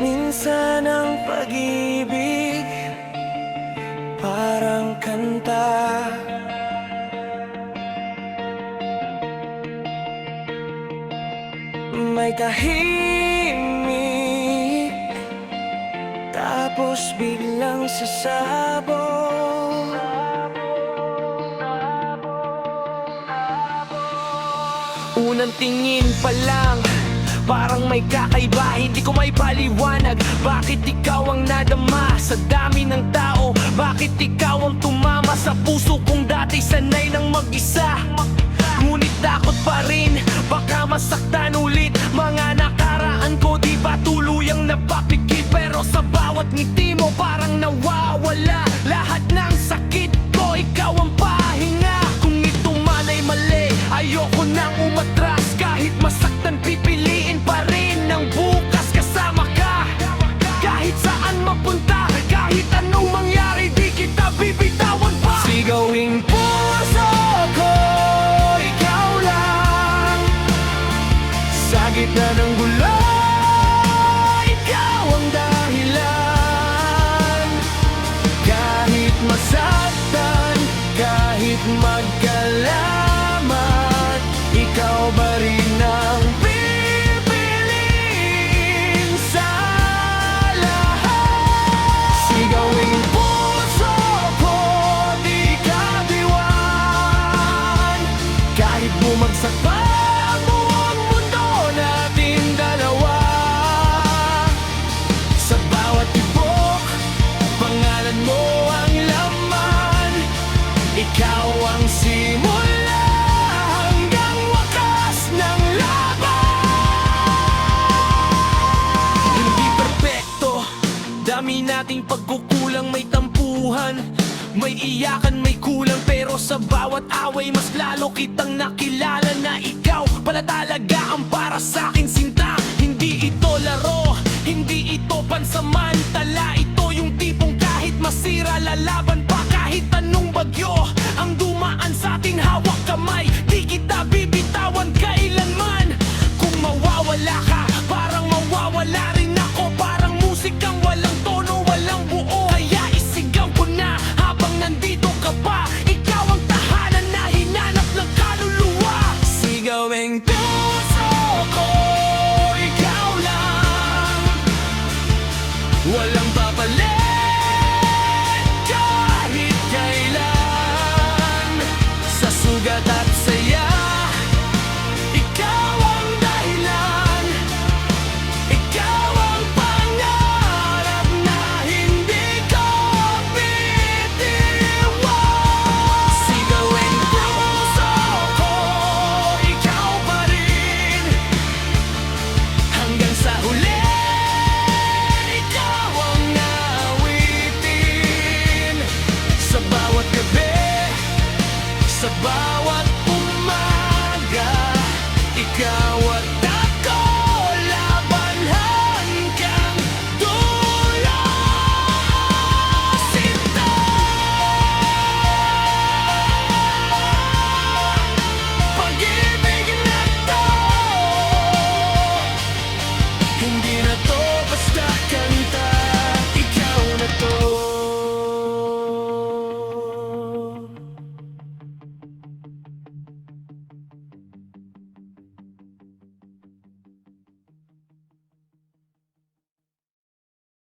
Minsan ang pag-ibig parang kanta, may tahimik, tapos biglang sasabog. Unang tingin pa lang, parang may kakaiba. Hindi ko may paliwanag bakit ikaw ang nadama sa dami ng tao. Bakit ikaw ang tumama sa puso kong dati sanay ng mag-isa. Ngunit takot pa rin, baka masaktan ulit. Mga nakaraan ko di ba tuluyang napapikit, pero sa bawat ngiti mo parang nawawala lahat ng sakit ko. Ikaw ang pahinga. Kung ito man ay mali, ayoko nang umatras. Kahit masaktan pipiliin pa rin ng bukas kasama ka. Kahit saan mapunta, kahit anong mangyari, di kita bibitawan pa. Sigawing puso ko, ikaw lang. Sa gitna ng gulo, ikaw ang dahilan. Kahit masaktan, kahit magkalamat, ikaw ba rin ang pipiliin sa lahat? Sigawing puso ko, di ka diwan. Kahit bumagsak pa ang buong mundo natin dalawa, sa bawat tibok, pangalan mo ang laman. Ikaw ang simula hanggang wakas ng laban. Hindi perpekto, dami nating pagkukulang, may tampuhan, may iyakan, may kulang. Pero sa bawat away, mas lalo kitang nakilala na ikaw pala talaga ang para sa'king sinta. Hindi ito laro, hindi ito pansamantala. Ito yung tipong kahit masira, lalaban pa kahit anong bagyo ang dumaan sa ating hawak kamay. Di kita bibitawan kailanman. Kung mawawala ka, parang mawawala rin ako. Parang musikang walang tono, walang buo. Kaya isigaw ko na habang nandito ka pa. Ikaw ang tahanan na hinanap ng kaluluwa. Sigawing puso ko, ikaw lang. Walang papalit.